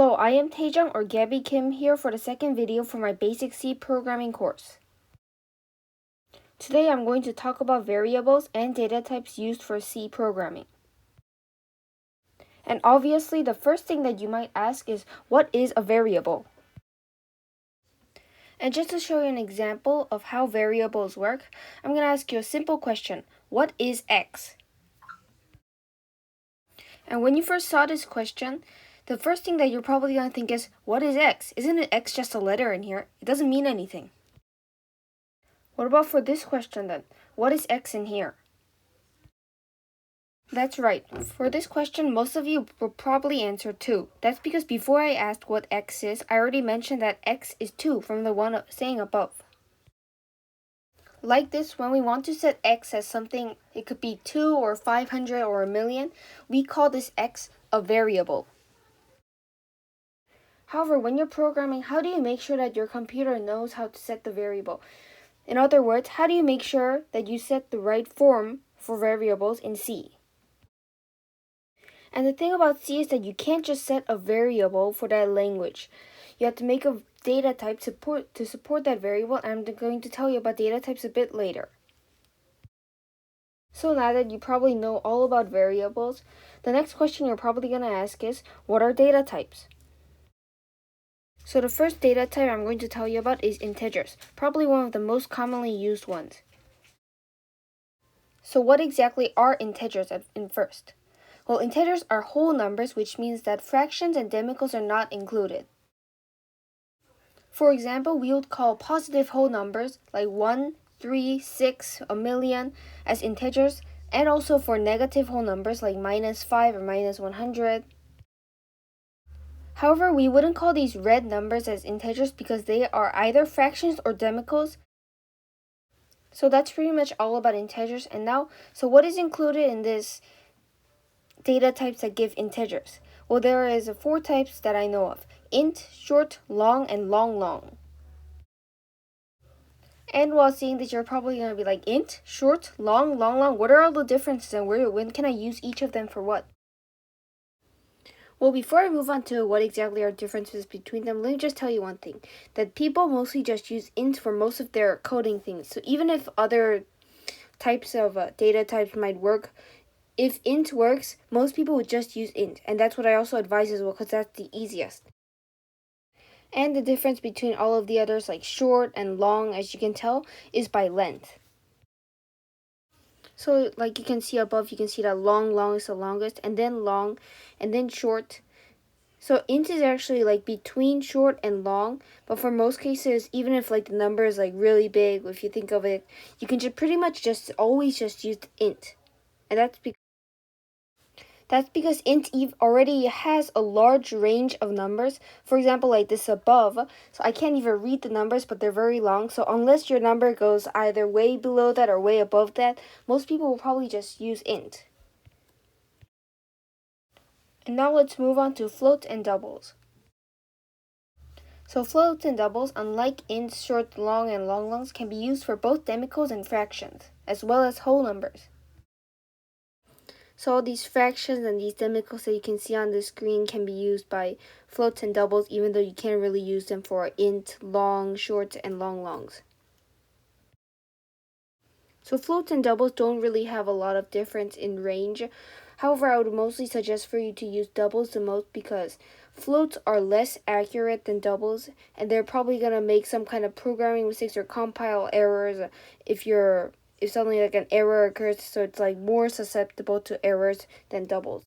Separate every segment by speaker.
Speaker 1: Hello, I am Taejung or Gaby Kim here for the second video for my Basic C programming course. Today I'm going to talk about variables and data types used for C programming. And obviously the first thing that you might ask is, what is a variable? And just to show you an example of how variables work, I'm going to ask you a simple question. What is X? And when you first saw this question, the first thing that you're probably going to think is, what is X? Isn't it X just a letter in here? It doesn't mean anything. What about for this question then? What is X in here? That's right. For this question, most of you will probably answer 2. That's because before I asked what X is, I already mentioned that X is 2 from the one saying above. Like this, when we want to set X as something, it could be 2 or 500 or a million, we call this X a variable. However, when you're programming, how do you make sure that your computer knows how to set the variable? In other words, how do you make sure that you set the right form for variables in C? And the thing about C is that you can't just set a variable for that language. You have to make a data type to support that variable, and I'm going to tell you about data types a bit later. So now that you probably know all about variables, the next question you're probably going to ask is, what are data types? So the first data type I'm going to tell you about is integers, probably one of the most commonly used ones. So what exactly are integers in first? Well, integers are whole numbers, which means that fractions and decimals are not included. For example, we would call positive whole numbers like 1, 3, 6, a million as integers, and also for negative whole numbers like -5 or -100. However, we wouldn't call these red numbers as integers because they are either fractions or decimals. So that's pretty much all about integers. And now, so what is included in this data types that give integers? Well, there is 4 types that I know of: int, short, long, and long. And while seeing this, you're probably going to be like, int, short, long, what are all the differences and when can I use each of them for what? Well, before I move on to what exactly are differences between them, let me just tell you one thing. That people mostly just use int for most of their coding things. So even if other types of data types might work, if int works, most people would just use int. And that's what I also advise as well, because that's the easiest. And the difference between all of the others, like short and long, as you can tell, is by length. So like you can see above, you can see that long is the longest, and then long, and then short. So int is actually like between short and long, but for most cases, even if like the number is like really big, if you think of it, you can just pretty much just always just use int. And that's because int already has a large range of numbers. For example, like this above, so I can't even read the numbers, but they're very long. So unless your number goes either way below that or way above that, most people will probably just use int. And now let's move on to floats and doubles. So floats and doubles, unlike int, short, long, and longs, can be used for both decimals and fractions, as well as whole numbers. So all these fractions and these decimals that you can see on the screen can be used by floats and doubles, even though you can't really use them for int, long, short, and longs. So floats and doubles don't really have a lot of difference in range. However, I would mostly suggest for you to use doubles the most because floats are less accurate than doubles, and they're probably going to make some kind of programming mistakes or compile errors if something like an error occurs, so it's like more susceptible to errors than doubles.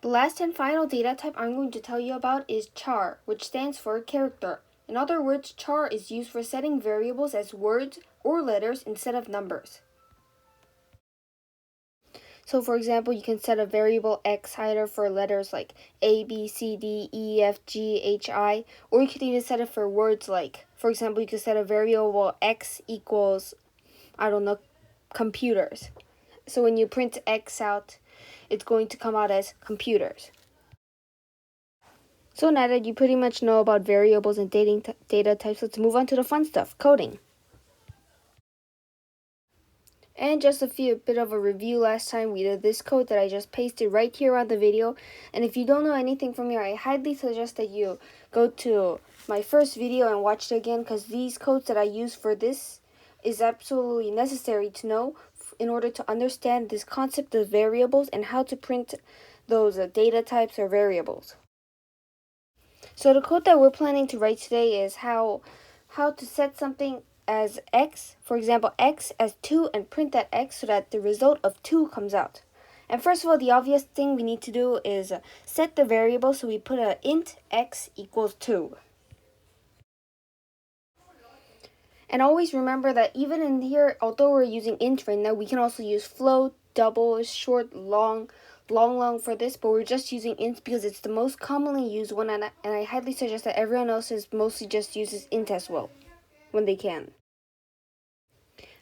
Speaker 1: The last and final data type I'm going to tell you about is char, which stands for character. In other words, char is used for setting variables as words or letters instead of numbers. So for example, you can set a variable x either for letters like A, B, C, D, E, F, G, H, I, or you could even set it for words like, for example, you could set a variable x equals, I don't know, computers. So when you print X out, it's going to come out as computers. So now that you pretty much know about variables and data types, let's move on to the fun stuff, coding. And just a bit of a review. Last time we did this code that I just pasted right here on the video. And if you don't know anything from here, I highly suggest that you go to my first video and watch it again, because these codes that I use for this is absolutely necessary to know in order to understand this concept of variables and how to print those data types or variables. So the code that we're planning to write today is how to set something as x, for example x as 2, and print that x so that the result of 2 comes out. And first of all, the obvious thing we need to do is set the variable, so we put a int x equals 2. And always remember that even in here, although we're using int right now, we can also use float, double, short, long for this, but we're just using int because it's the most commonly used one, and I highly suggest that everyone else mostly just uses int as well when they can.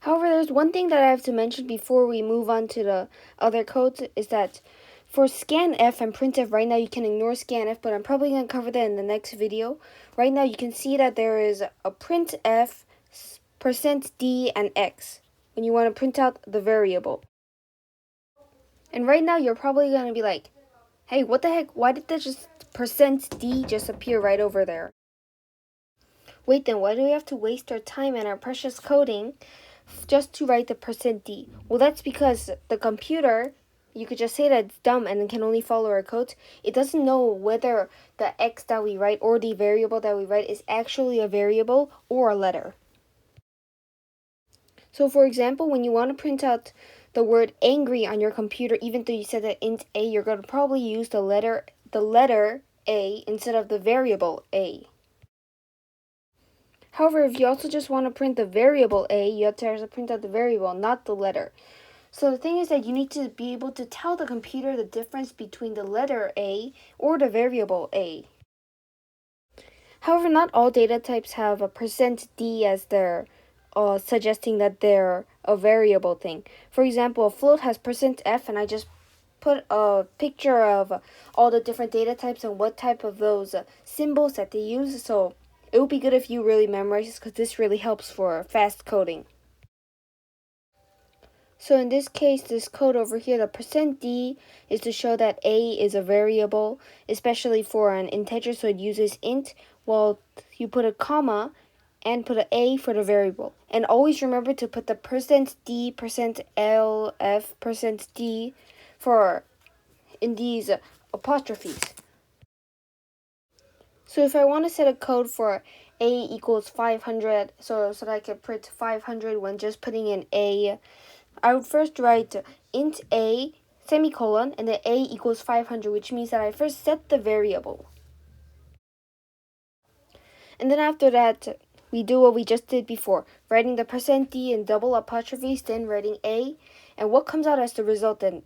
Speaker 1: However, there's one thing that I have to mention before we move on to the other codes, is that for scanf and printf right now you can ignore scanf, but I'm probably going to cover that in the next video. Right now you can see that there is a printf, %d, and x when you want to print out the variable. And right now you're probably going to be like, hey, what the heck, why did that just %d just appear right over there? Wait, then why do we have to waste our time and our precious coding just to write the %d? Well, that's because the computer, you could just say that it's dumb and can only follow our codes. It doesn't know whether the x that we write or the variable that we write is actually a variable or a letter. So for example, when you want to print out the word angry on your computer, even though you said that int a, you're going to probably use the letter a instead of the variable a. However, if you also just want to print the variable a, you have to print out the variable, not the letter. So the thing is that you need to be able to tell the computer the difference between the letter a or the variable a. However, not all data types have a %d as their suggesting that they're a variable thing. For example, a float has %f, and I just put a picture of all the different data types and what type of those symbols that they use. So it would be good if you really memorize this, because this really helps for fast coding. So in this case, this code over here, the %d is to show that a is a variable, especially for an integer, so it uses int, while you put a comma and put an a for the variable. And always remember to put the %d, %lf, %d for in these apostrophes. So if I want to set a code for a equals 500, so that I can print 500 when just putting in a, I would first write int a, semicolon, and then a equals 500, which means that I first set the variable. And then after that, we do what we just did before, writing the %d in double apostrophes, then writing a, and what comes out as the result then?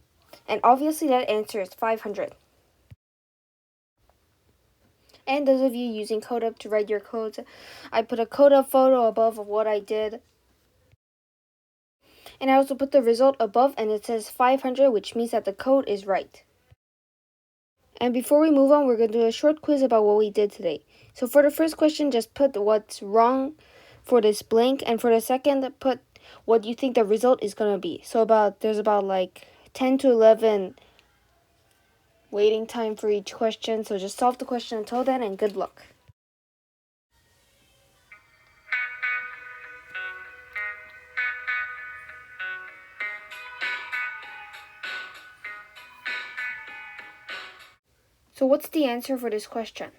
Speaker 1: And obviously that answer is 500. And those of you using CodeUp to write your codes, I put a CodeUp photo above of what I did. And I also put the result above, and it says 500, which means that the code is right. And before we move on, we're going to do a short quiz about what we did today. So for the first question, just put what's wrong for this blank, and for the second, put what you think the result is going to be. So there's about like 10 to 11 waiting time for each question, so just solve the question until then, and good luck. So what's the answer for this question?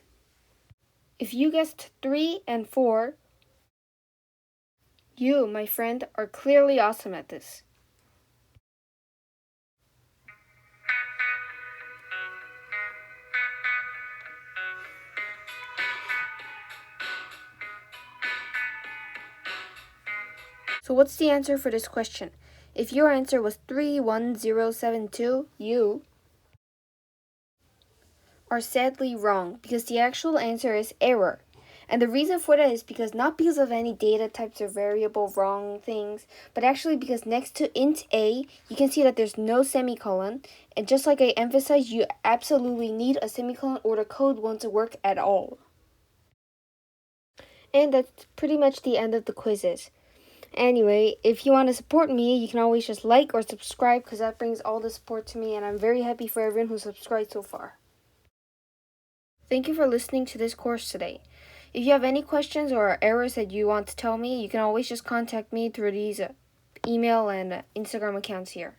Speaker 1: If you guessed 3 and 4, you, my friend, are clearly awesome at this. So what's the answer for this question? If your answer was 31072, you are sadly wrong, because the actual answer is error. And the reason for that is not because of any data types or variable wrong things, but actually because next to int a, you can see that there's no semicolon. And just like I emphasized, you absolutely need a semicolon or the code won't work at all. And that's pretty much the end of the quizzes. Anyway, if you want to support me, you can always just like or subscribe because that brings all the support to me, and I'm very happy for everyone who subscribed so far. Thank you for listening to this course today. If you have any questions or errors that you want to tell me, you can always just contact me through these email and Instagram accounts here.